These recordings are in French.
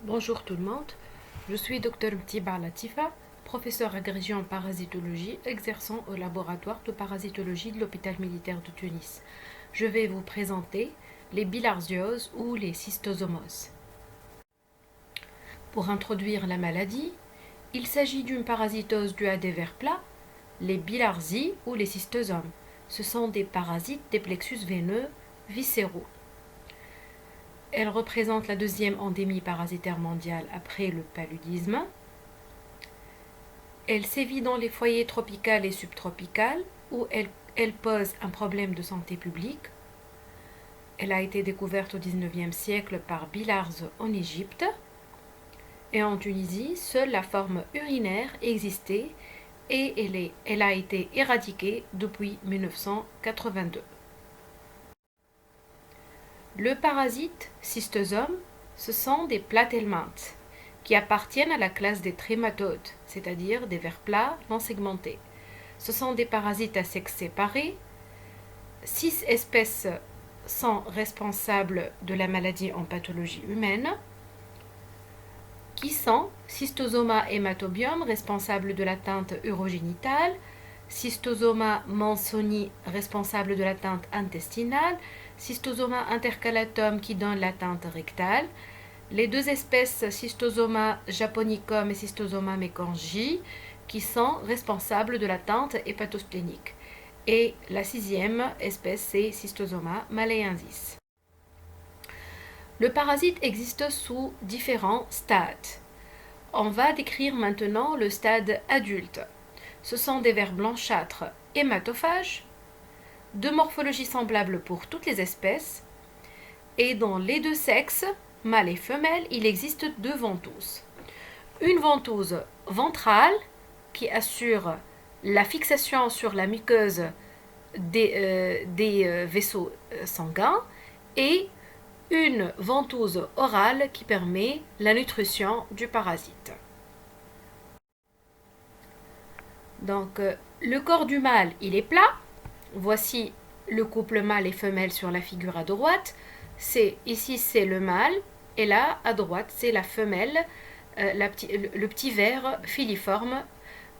Bonjour tout le monde, je suis Dr Mtiba Latifa, professeur agrégé en parasitologie exerçant au laboratoire de parasitologie de l'hôpital militaire de Tunis. Je vais vous présenter les bilharzioses ou les schistosomoses. Pour introduire la maladie, il s'agit d'une parasitose due à des vers plats, les bilharzies ou les schistosomes. Ce sont des parasites des plexus veineux viscéraux. Elle représente la deuxième endémie parasitaire mondiale après le paludisme. Elle sévit dans les foyers tropicaux et subtropicaux où elle pose un problème de santé publique. Elle a été découverte au XIXe siècle par Bilharz en Égypte. Et en Tunisie, seule la forme urinaire existait et elle a été éradiquée depuis 1982. Le parasite schistosome, ce sont des platelmintes qui appartiennent à la classe des trématodes, c'est-à-dire des vers plats non segmentés. Ce sont des parasites à sexe séparé. 6 espèces sont responsables de la maladie en pathologie humaine, qui sont Schistosoma hematobium, responsable de l'atteinte urogénitale, Schistosoma mansoni, responsable de l'atteinte intestinale, Schistosoma intercalatum qui donne l'atteinte rectale. Les deux espèces Schistosoma japonicum et Schistosoma mekanji qui sont responsables de l'atteinte hépatosplénique. Et la sixième espèce, c'est Schistosoma malayensis. Le parasite existe sous différents stades. On va décrire maintenant le stade adulte. Ce sont des vers blanchâtres hématophages, de morphologie semblable pour toutes les espèces, et dans les deux sexes, mâle et femelle, il existe deux ventouses. Une ventouse ventrale qui assure la fixation sur la muqueuse des vaisseaux sanguins et une ventouse orale qui permet la nutrition du parasite. Donc, le corps du mâle, il est plat. Voici le couple mâle et femelle sur la figure à droite. Ici, c'est le mâle. Et là, à droite, c'est la femelle. Le petit ver filiforme,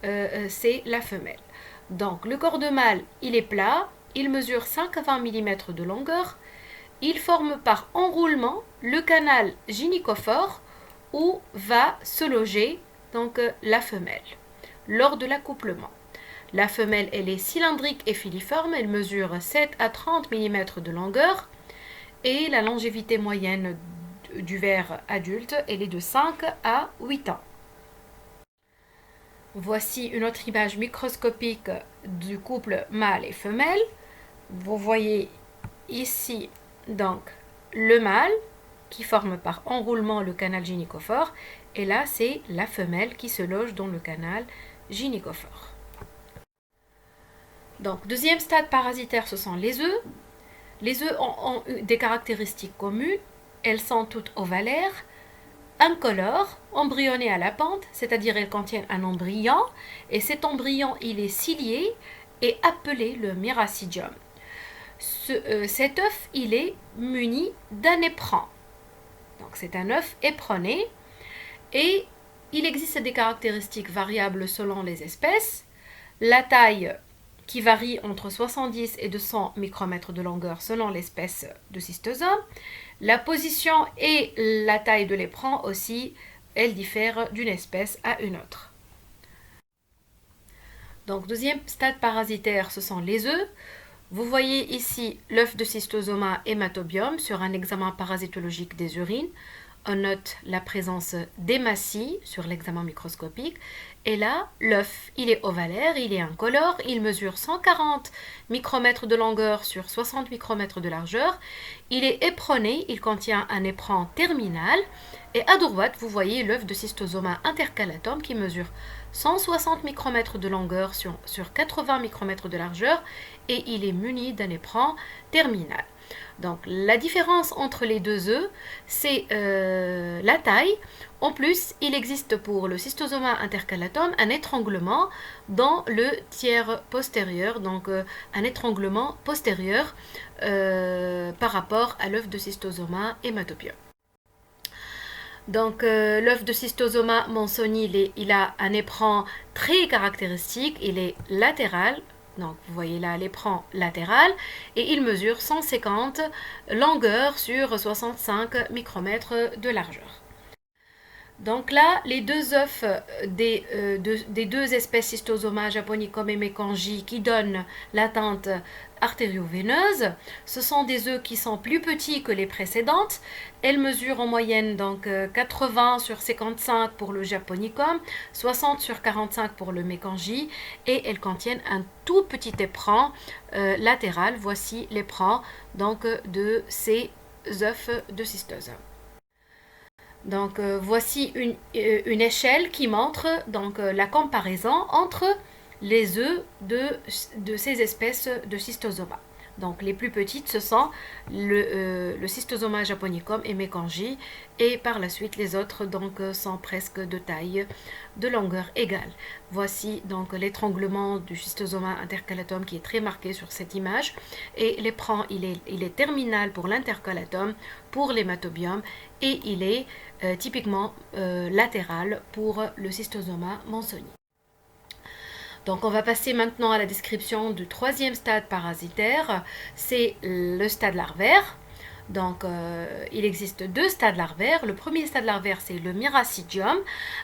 c'est la femelle. Donc, le corps de mâle, il est plat. Il mesure 5 à 20 mm de longueur. Il forme par enroulement le canal gynécophore où va se loger donc, la femelle lors de l'accouplement. La femelle, elle est cylindrique et filiforme, elle mesure 7 à 30 mm de longueur et la longévité moyenne du ver adulte, elle est de 5 à 8 ans. Voici une autre image microscopique du couple mâle et femelle. Vous voyez ici donc le mâle qui forme par enroulement le canal gynécophore et là c'est la femelle qui se loge dans le canal gynécophore. Donc, deuxième stade parasitaire, ce sont les œufs. Les œufs ont des caractéristiques communes. Elles sont toutes ovalaires, incolores, embryonnées à la pente, c'est-à-dire elles contiennent un embryon. Et cet embryon, il est cilié et appelé le myracidium. Cet œuf, il est muni d'un éperon. Donc, c'est un œuf éperonné. Et il existe des caractéristiques variables selon les espèces. La taille qui varie entre 70 et 200 micromètres de longueur selon l'espèce de schistosome. La position et la taille de l'éperon aussi, elles diffèrent d'une espèce à une autre. Donc, deuxième stade parasitaire, ce sont les œufs. Vous voyez ici l'œuf de Schistosoma hematobium sur un examen parasitologique des urines. On note la présence d'hématies sur l'examen microscopique. Et là, l'œuf, il est ovalaire, il est incolore, il mesure 140 micromètres de longueur sur 60 micromètres de largeur. Il est éperonné, il contient un éperon terminal. Et à droite, vous voyez l'œuf de Schistosoma intercalatum qui mesure 160 micromètres de longueur sur 80 micromètres de largeur et il est muni d'un éperon terminal. Donc la différence entre les deux œufs, c'est la taille. En plus, il existe pour le Schistosoma intercalatum un étranglement dans le tiers postérieur, donc un étranglement postérieur par rapport à l'œuf de Schistosoma hematobium. Donc, l'œuf de Cystosoma monsoni, il a un éperon très caractéristique, il est latéral. Donc, vous voyez là l'éperon latéral et il mesure 150 longueur sur 65 micromètres de largeur. Donc là, les deux œufs des deux espèces Cystosoma japonicum et mekanji qui donnent l'atteinte artério-veineuse, ce sont des œufs qui sont plus petits que les précédentes. Elles mesurent en moyenne donc 80 sur 55 pour le japonicum, 60 sur 45 pour le mekanji et elles contiennent un tout petit éperon latéral. Voici l'éperon donc de ces œufs de cystose. Donc voici une échelle qui montre donc la comparaison entre les œufs de ces espèces de Cystosoma. Donc les plus petites ce sont le Cystosoma japonicum et mekanji et par la suite les autres donc sont presque de taille de longueur égale. Voici donc l'étranglement du Schistosoma intercalatum qui est très marqué sur cette image et l'éperon il est terminal pour l'intercalatum, pour l'hématobium et il est typiquement latéral pour le Cystosoma monsoni. Donc on va passer maintenant à la description du troisième stade parasitaire, c'est le stade larvaire. Donc il existe deux stades larvaires. Le premier stade larvaire c'est le myracidium.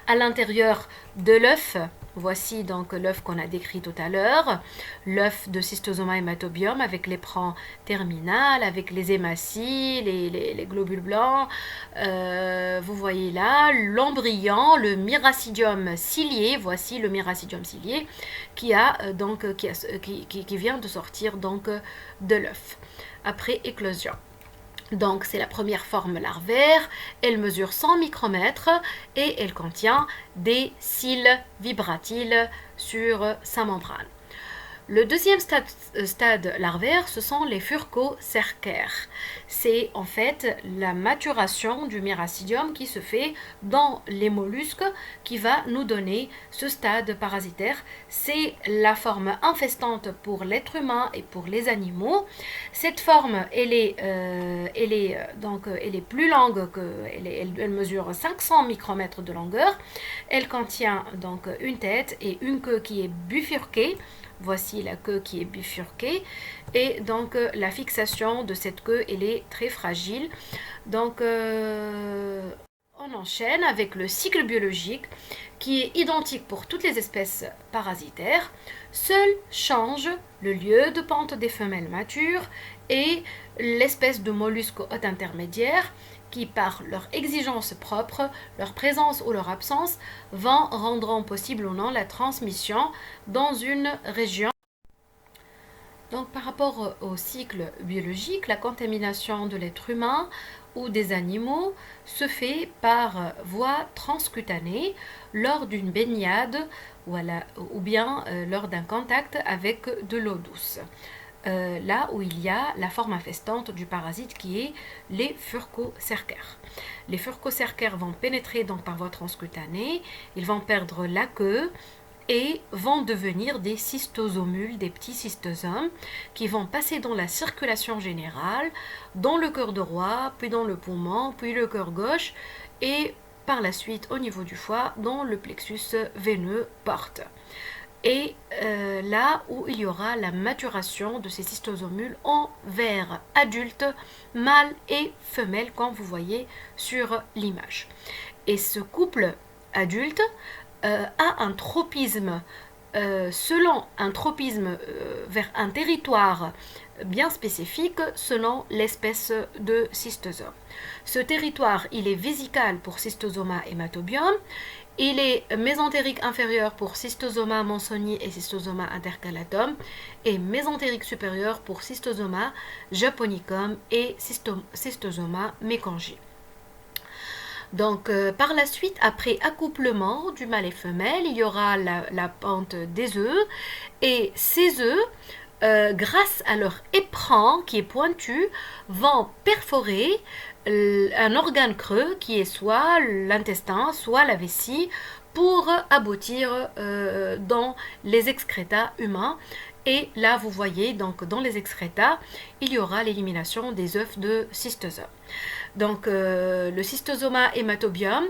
À l'intérieur de l'œuf, voici donc l'œuf qu'on a décrit tout à l'heure, l'œuf de Cystosoma hématobium avec l'éperon terminal, avec les hématies, les globules blancs. Vous voyez là l'embryon, le myracidium cilié. Voici le myracidium cilié qui vient de sortir donc de l'œuf après éclosion. Donc c'est la première forme larvaire, elle mesure 100 micromètres et elle contient des cils vibratiles sur sa membrane. Le deuxième stade larvaire, ce sont les furcocercaires. C'est en fait la maturation du myracidium qui se fait dans les mollusques qui va nous donner ce stade parasitaire. C'est la forme infestante pour l'être humain et pour les animaux. Cette forme, elle est plus longue elle mesure 500 micromètres de longueur. Elle contient donc une tête et une queue qui est bifurquée. Voici la queue qui est bifurquée et donc la fixation de cette queue elle est très fragile. Donc on enchaîne avec le cycle biologique qui est identique pour toutes les espèces parasitaires. Seul change le lieu de ponte des femelles matures et l'espèce de mollusque hôte intermédiaire qui, par leur exigence propre, leur présence ou leur absence, rendront possible ou non la transmission dans une région. Donc par rapport au cycle biologique, la contamination de l'être humain ou des animaux se fait par voie transcutanée lors d'une baignade ou bien lors d'un contact avec de l'eau douce. Là où il y a la forme infestante du parasite qui est les furcocercaires. Les furcocercaires vont pénétrer donc par voie transcutanée, ils vont perdre la queue et vont devenir des cystosomules, des petits cystosomes qui vont passer dans la circulation générale, dans le cœur droit, puis dans le poumon, puis le cœur gauche et par la suite au niveau du foie dans le plexus veineux porte. Et là où il y aura la maturation de ces cystosomules en vers adultes, mâles et femelles, comme vous voyez sur l'image. Et ce couple adulte a un tropisme, selon un tropisme vers un territoire bien spécifique selon l'espèce de cystosome. Ce territoire, il est vésical pour Cystosoma hématobium. Il est mésentérique inférieur pour Cystosoma monsoni et Cystosoma intercalatum et mésentérique supérieur pour Cystosoma japonicum et Cystosoma mekanji. Donc par la suite, après accouplement du mâle et femelle, il y aura la ponte des œufs et ces œufs, grâce à leur éperon qui est pointu, vont perforer un organe creux qui est soit l'intestin, soit la vessie pour aboutir dans les excrétas humains Et là, vous voyez, donc dans les excréta, il y aura l'élimination des œufs de cystosome. Donc, le Cystosoma hématobium,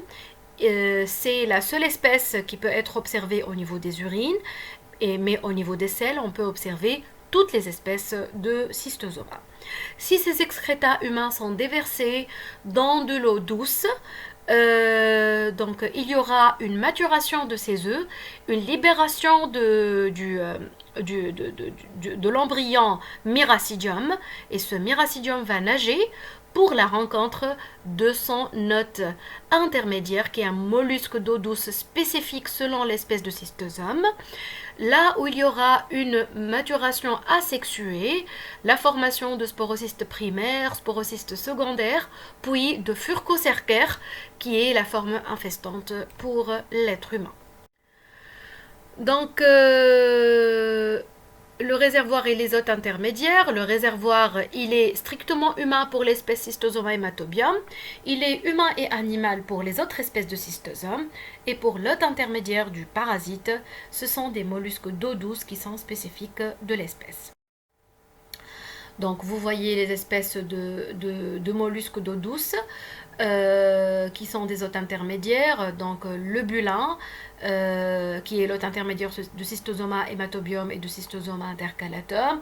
c'est la seule espèce qui peut être observée au niveau des urines, mais au niveau des selles, on peut observer toutes les espèces de Cystosoma. Si ces excréta humains sont déversés dans de l'eau douce, donc il y aura une maturation de ces œufs, une libération de l'embryon Miracidium, et ce Miracidium va nager pour la rencontre de son hôte intermédiaire qui est un mollusque d'eau douce spécifique selon l'espèce de cystosome. Là où il y aura une maturation asexuée, la formation de sporocystes primaires, sporocystes secondaires, puis de furcocercaire, qui est la forme infestante pour l'être humain. Donc, le réservoir et les hôtes intermédiaires. Le réservoir, il est strictement humain pour l'espèce Cystosoma hématobium. Il est humain et animal pour les autres espèces de cystosomes. Et pour l'hôte intermédiaire du parasite, ce sont des mollusques d'eau douce qui sont spécifiques de l'espèce. Donc vous voyez les espèces de mollusques d'eau douce qui sont des hôtes intermédiaires. Donc le bulin, qui est l'hôte intermédiaire de Cystosoma hématobium et de Cystosoma intercalatum,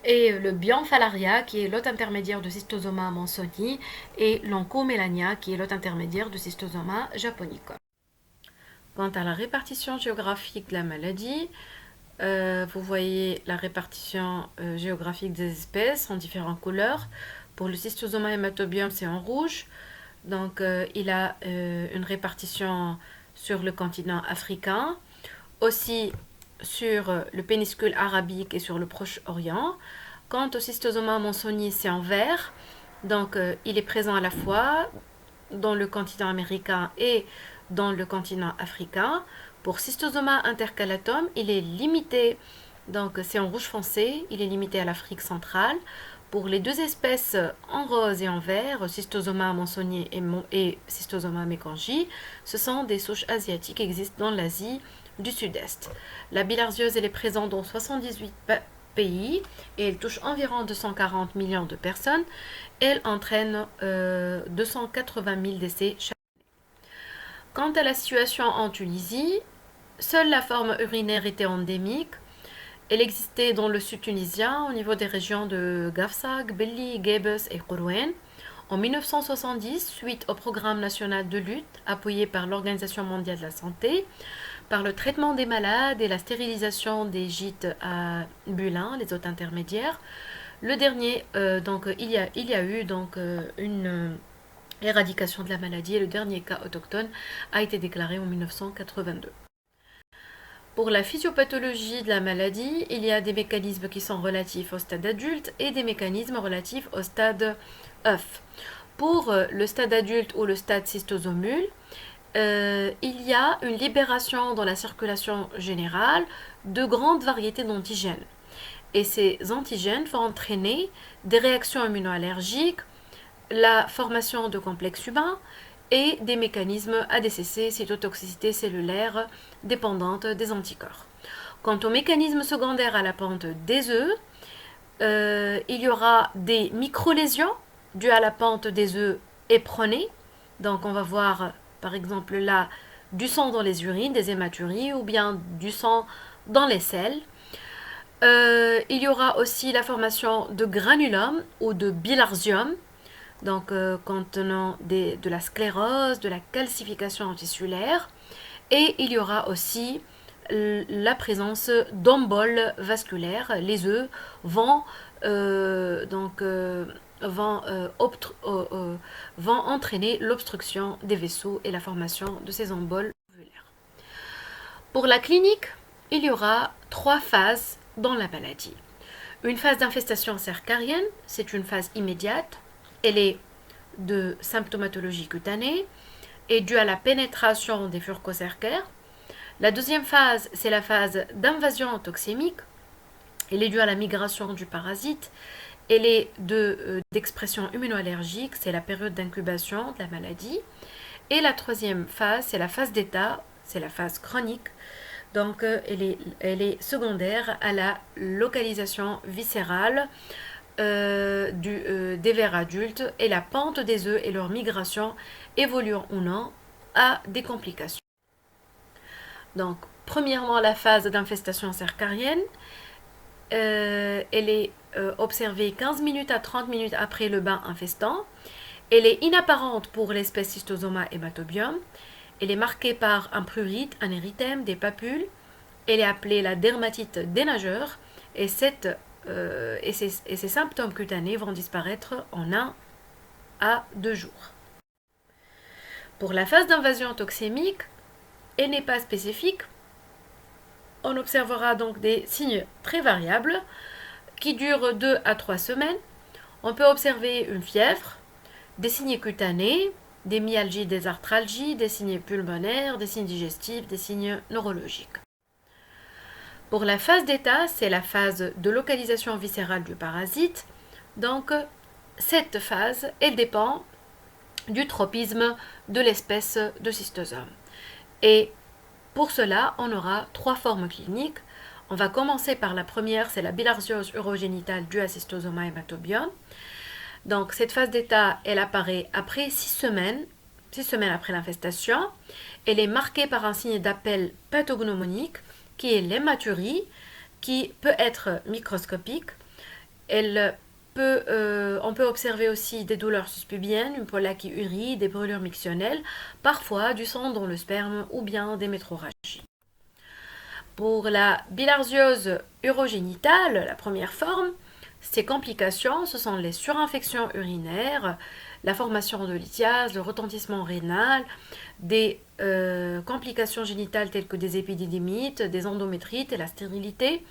et le Bionfalaria, qui est l'hôte intermédiaire de Cystosoma mansoni, et l'Oncomelania, qui est l'hôte intermédiaire de Cystosoma japonicum. Quant à la répartition géographique de la maladie, vous voyez la répartition géographique des espèces en différentes couleurs. Pour le Cystosoma hématobium, c'est en rouge. Donc, il a une répartition sur le continent africain, aussi sur le péninsule arabique et sur le Proche-Orient. Quant au Cystosoma mansoni, c'est en vert. Donc, il est présent à la fois dans le continent américain et dans le continent africain. Pour Cystosoma intercalatum, il est limité, donc c'est en rouge foncé, il est limité à l'Afrique centrale. Pour les deux espèces en rose et en vert, Cystosoma mansoni et Cystosoma mekanji, ce sont des souches asiatiques qui existent dans l'Asie du Sud-Est. La bilharziose, elle est présente dans 78 pays et elle touche environ 240 millions de personnes. Elle entraîne 280 000 décès chaque année. Quant à la situation en Tunisie, seule la forme urinaire était endémique. Elle existait dans le sud tunisien au niveau des régions de Gafsa, Gbelli, Gebes et Kourouen. En 1970, suite au programme national de lutte appuyé par l'Organisation mondiale de la santé, par le traitement des malades et la stérilisation des gîtes à bulins, les hôtes intermédiaires, le dernier, il y a eu une éradication de la maladie et le dernier cas autochtone a été déclaré en 1982. Pour la physiopathologie de la maladie, il y a des mécanismes qui sont relatifs au stade adulte et des mécanismes relatifs au stade œuf. Pour le stade adulte ou le stade cystosomule, il y a une libération dans la circulation générale de grandes variétés d'antigènes. Et ces antigènes vont entraîner des réactions immunoallergiques, la formation de complexes humains et des mécanismes ADCC, cytotoxicité cellulaire dépendante des anticorps. Quant aux mécanismes secondaires à la pente des œufs, il y aura des microlésions dues à la pente des œufs éperonnés. Donc on va voir par exemple là du sang dans les urines, des hématuries ou bien du sang dans les selles. Il y aura aussi la formation de granulome ou de bilharzium, donc contenant de la sclérose, de la calcification tissulaire, et il y aura aussi la présence d'emboles vasculaires. Les œufs vont entraîner l'obstruction des vaisseaux et la formation de ces emboles ovulaires. Pour la clinique, il y aura 3 phases dans la maladie. Une phase d'infestation cercarienne, c'est une phase immédiate. Elle est de symptomatologie cutanée et due à la pénétration des furcocercaires. La deuxième phase, c'est la phase d'invasion toxémique. Elle est due à la migration du parasite. Elle est d'expression immunoallergique, c'est la période d'incubation de la maladie. Et la troisième phase, c'est la phase d'état, c'est la phase chronique. Donc, elle est secondaire à la localisation viscérale des vers adultes et la pente des œufs et leur migration évoluant ou non à des complications. Donc, premièrement, la phase d'infestation cercarienne, elle est observée 15 minutes à 30 minutes après le bain infestant. Elle est inapparente pour l'espèce Schistosoma hématobium. Elle est marquée par un prurite, un érythème, des papules. Elle est appelée la dermatite des nageurs et ces symptômes cutanés vont disparaître en 1 à 2 jours. Pour la phase d'invasion toxémique, elle n'est pas spécifique. On observera donc des signes très variables qui durent 2 à 3 semaines. On peut observer une fièvre, des signes cutanés, des myalgies, des arthralgies, des signes pulmonaires, des signes digestifs, des signes neurologiques. Pour la phase d'état, c'est la phase de localisation viscérale du parasite. Donc, cette phase, elle dépend du tropisme de l'espèce de schistosome. Et pour cela, on aura 3 formes cliniques. On va commencer par la première, c'est la bilharziose urogénitale due à Schistosoma hématobium. Donc, cette phase d'état, elle apparaît après 6 semaines après l'infestation. Elle est marquée par un signe d'appel pathognomonique qui est l'hématurie, qui peut être microscopique. On peut observer aussi des douleurs suspubiennes, une pollakiurie, des brûlures mictionnelles, parfois du sang dans le sperme ou bien des métrorragies. Pour la bilharziose urogénitale, la première forme, ces complications, ce sont les surinfections urinaires, la formation de lithiase, le retentissement rénal, des complications génitales telles que des épididémites, des endométrites et la stérilité.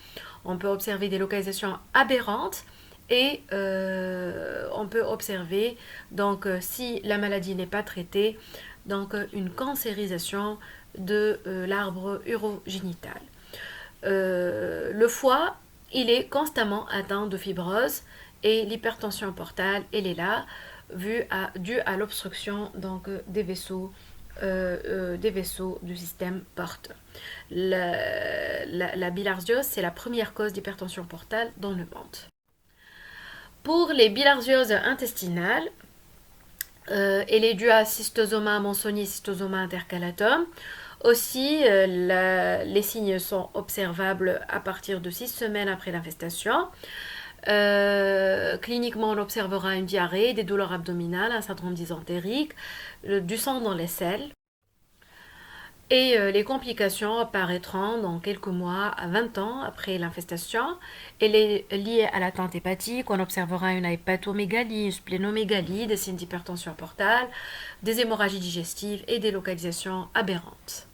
On peut observer des localisations aberrantes et on peut observer, donc, si la maladie n'est pas traitée, donc une cancérisation de l'arbre urogénital. Le foie, il est constamment atteint de fibrose et l'hypertension portale, elle est là, due à l'obstruction donc, des vaisseaux du système porte. La bilharziose, c'est la première cause d'hypertension portale dans le monde. Pour les bilharzioses intestinales, elle est due à Schistosoma mannsoni, Schistosoma intercalatum. Aussi, les signes sont observables à partir de 6 semaines après l'infestation. Cliniquement, on observera une diarrhée, des douleurs abdominales, un syndrome dysentérique, du sang dans les selles. Et les complications apparaîtront dans quelques mois à 20 ans après l'infestation. Elle est liée à l'atteinte hépatique. On observera une hépatomégalie, une splénomégalie, des signes d'hypertension portale, des hémorragies digestives et des localisations aberrantes.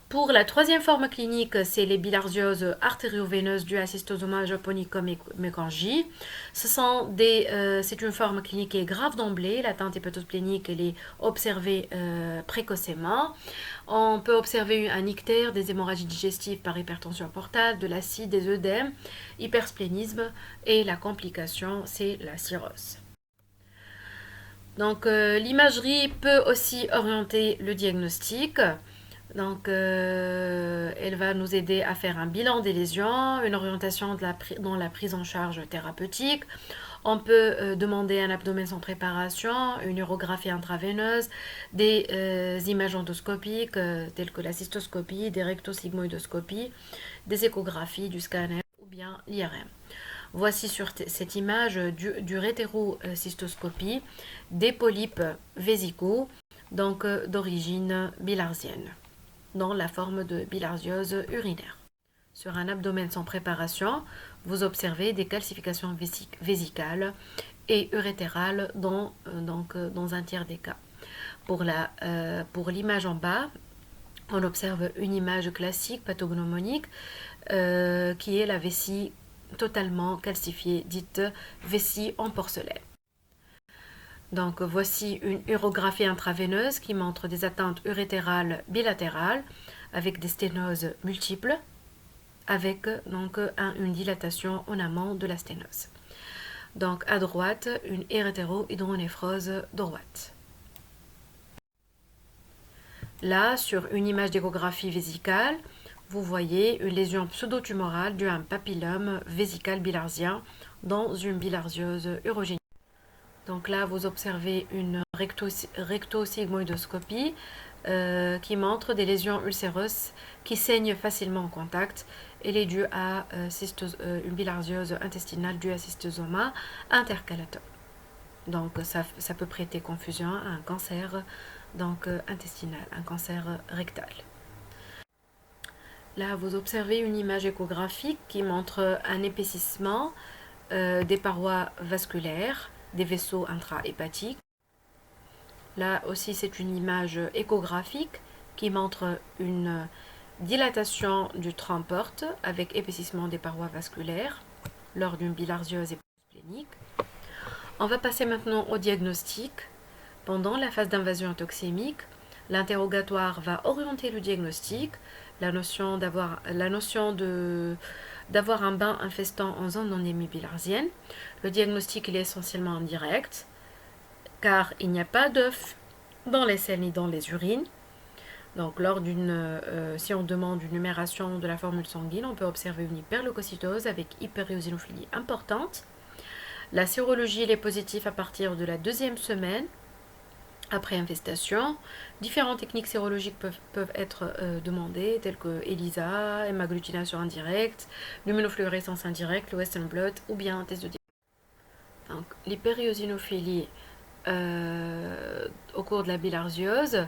Pour la troisième forme clinique, c'est les bilharzioses artério-veineuses dues à Schistosoma japonicum mekanji. C'est une forme clinique qui est grave d'emblée. L'atteinte hépatosplénique elle est observée précocement. On peut observer un ictère, des hémorragies digestives par hypertension portale, de l'acide, des œdèmes, hypersplénisme et la complication, c'est la cirrhose. Donc, l'imagerie peut aussi orienter le diagnostic. Donc, elle va nous aider à faire un bilan des lésions, une orientation dans la prise en charge thérapeutique. On peut demander un abdomen sans préparation, une urographie intraveineuse, des images endoscopiques telles que la cystoscopie, des rectosigmoïdoscopies, des échographies, du scanner ou bien l'IRM. Voici sur cette image du rétérocystoscopie des polypes vésicaux, donc d'origine bilharzienne, dans la forme de bilharziose urinaire. Sur un abdomen sans préparation, vous observez des calcifications vésicales et urétérales dans un tiers des cas. Pour l'image en bas, on observe une image classique pathognomonique qui est la vessie totalement calcifiée, dite vessie en porcelaine. Donc voici une urographie intraveineuse qui montre des atteintes urétérales bilatérales avec des sténoses multiples, avec donc une dilatation en amont de la sténose. Donc à droite, une hétérohydronéphrose droite. Là, sur une image d'échographie vésicale, vous voyez une lésion pseudotumorale due à un papillome vésical bilharzien dans une bilharziose urogénique. Donc là, vous observez une rectosigmoïdoscopie qui montre des lésions ulcéreuses qui saignent facilement en contact. Elle est due à une bilharziose intestinale due à cystosoma intercalatum. Donc ça peut prêter confusion à un cancer intestinal, un cancer rectal. Là, vous observez une image échographique qui montre un épaississement des parois vasculaires, des vaisseaux intra-hépatiques. Là aussi, c'est une image échographique qui montre une dilatation du tramporte avec épaississement des parois vasculaires lors d'une bilharziose hépatosplénique. On va passer maintenant au diagnostic. Pendant la phase d'invasion toxémique, l'interrogatoire va orienter le diagnostic, la notion d'avoir un bain infestant en zone d'endémie bilharzienne. Le diagnostic il est essentiellement indirect, car il n'y a pas d'œuf dans les selles ni dans les urines. Donc, si on demande une numération de la formule sanguine, on peut observer une hyperleucocytose avec hyperéosinophilie importante. La sérologie est positive à partir de la 2e semaine après infestation. Différentes techniques sérologiques peuvent être demandées, telles que ELISA, hémagglutination indirecte, l'immunofluorescence indirecte, le Western blot ou bien un test de diagnostic. Donc, l'hyperéosinophilie au cours de la bilharziose,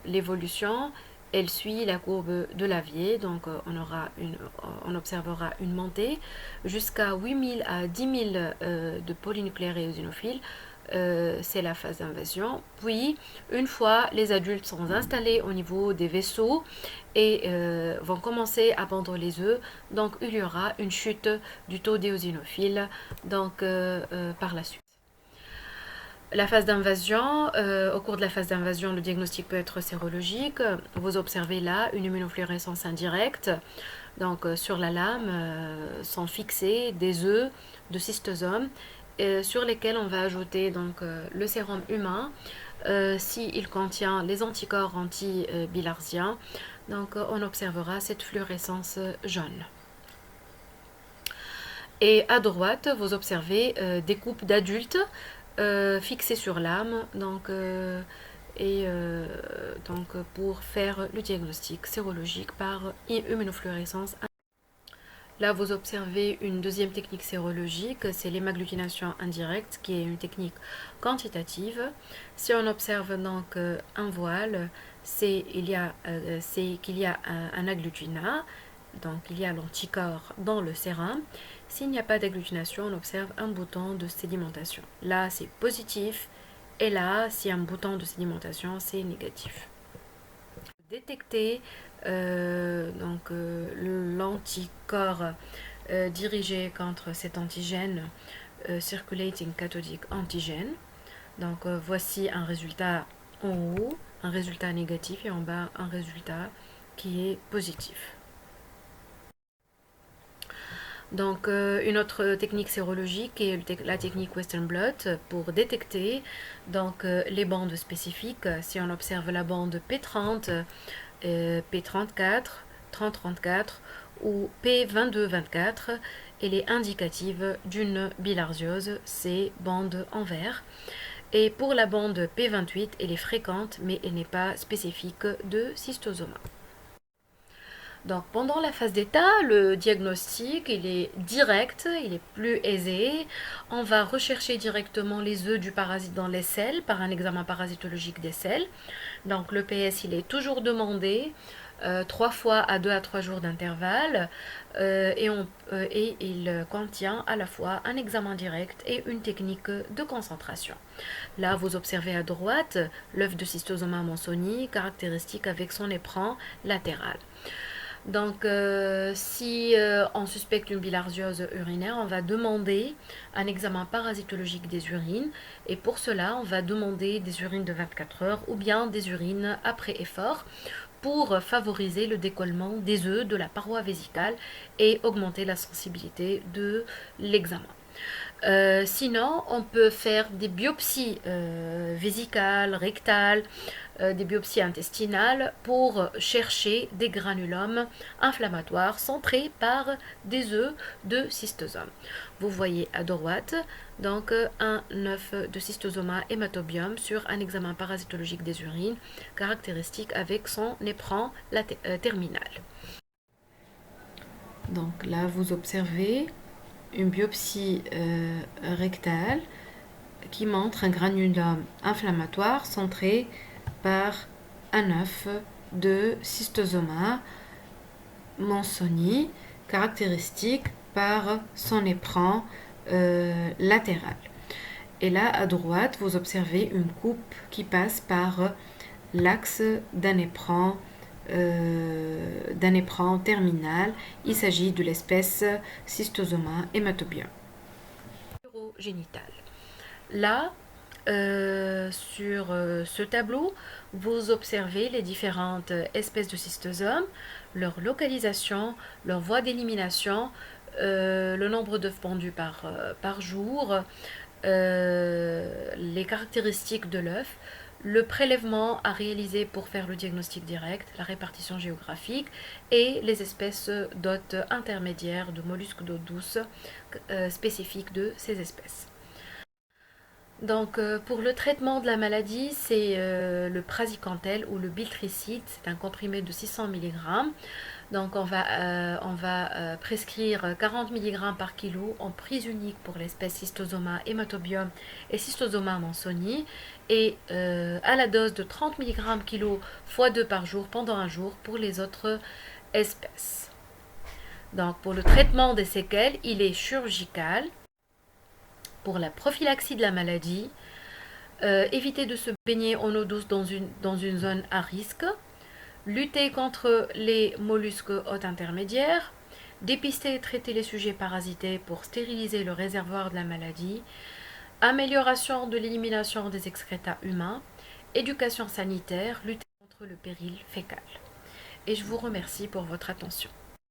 l'évolution, elle suit la courbe de Lavier, donc on observera une montée jusqu'à 8000 à 10 000 de polynucléaires éosinophiles. C'est la phase d'invasion. Puis, une fois les adultes sont installés au niveau des vaisseaux et vont commencer à pondre les œufs, donc il y aura une chute du taux d'éosinophiles par la suite. La phase d'invasion, au cours de la phase d'invasion, le diagnostic peut être sérologique. Vous observez là une immunofluorescence indirecte. Donc sur la lame sont fixés des œufs de cystosomes sur lesquels on va ajouter le sérum humain s'il contient les anticorps anti-bilharziens. Donc on observera cette fluorescence jaune. Et à droite, vous observez des coupes d'adultes fixées sur l'âme, pour faire le diagnostic sérologique par immunofluorescence. Là, vous observez une deuxième technique sérologique, c'est l'hémagglutination indirecte, qui est une technique quantitative. Si on observe donc un voile, c'est qu'il y a un agglutinat, donc il y a l'anticorps dans le sérum. S'il n'y a pas d'agglutination, on observe un bouton de sédimentation. Là, c'est positif, et là, s'il y a un bouton de sédimentation, c'est négatif. Détecter l'anticorps dirigé contre cet antigène, circulating cathodic antigen. Donc voici un résultat en haut, un résultat négatif, et en bas un résultat qui est positif. Donc une autre technique sérologique est la technique Western blot pour détecter les bandes spécifiques. Si on observe la bande P30, P34, 3034 ou P2224, elle est indicative d'une bilharziose, c'est bande en vert. Et pour la bande P28, elle est fréquente, mais elle n'est pas spécifique de cystosoma. Donc pendant la phase d'état, le diagnostic il est direct, il est plus aisé. On va rechercher directement les œufs du parasite dans les selles par un examen parasitologique des selles. Donc le PS il est toujours demandé 3 fois à 2 à 3 jours d'intervalle et il contient à la fois un examen direct et une technique de concentration. Là vous observez à droite l'œuf de Cystosoma mansoni caractéristique avec son éperon latéral. Donc, si on suspecte une bilharziose urinaire, on va demander un examen parasitologique des urines. Et pour cela, on va demander des urines de 24 heures ou bien des urines après effort pour favoriser le décollement des œufs de la paroi vésicale et augmenter la sensibilité de l'examen. Sinon, on peut faire des biopsies vésicales, rectales, des biopsies intestinales pour chercher des granulomes inflammatoires centrés par des œufs de cystosome. Vous voyez à droite donc un œuf de cystosoma hématobium sur un examen parasitologique des urines caractéristique avec son éperon terminal. Donc là, vous observez une biopsie rectale qui montre un granulome inflammatoire centré par un œuf de cystosoma Manzoni, caractéristique par son éperon latéral. Et là, à droite, vous observez une coupe qui passe par l'axe d'un éperon terminal. Il s'agit de l'espèce Cystosoma hématobium. Urogénital. Là, sur ce tableau, vous observez les différentes espèces de cystosomes, leur localisation, leur voie d'élimination, le nombre d'œufs pondus par jour, les caractéristiques de l'œuf, le prélèvement à réaliser pour faire le diagnostic direct, la répartition géographique et les espèces d'hôtes intermédiaires de mollusques d'eau douce spécifiques de ces espèces. Donc pour le traitement de la maladie, c'est le praziquantel ou le biltricide, c'est un comprimé de 600 mg. Donc on va prescrire 40 mg par kilo en prise unique pour l'espèce Cystosoma hématobium et Cystosoma manzoni et à la dose de 30 mg kilo x 2 par jour pendant un jour pour les autres espèces. Donc pour le traitement des séquelles, il est chirurgical. Pour la prophylaxie de la maladie, éviter de se baigner en eau douce dans une zone à risque, lutter contre les mollusques hôtes intermédiaires, dépister et traiter les sujets parasités pour stériliser le réservoir de la maladie, amélioration de l'élimination des excrétas humains, éducation sanitaire, lutter contre le péril fécal. Et je vous remercie pour votre attention.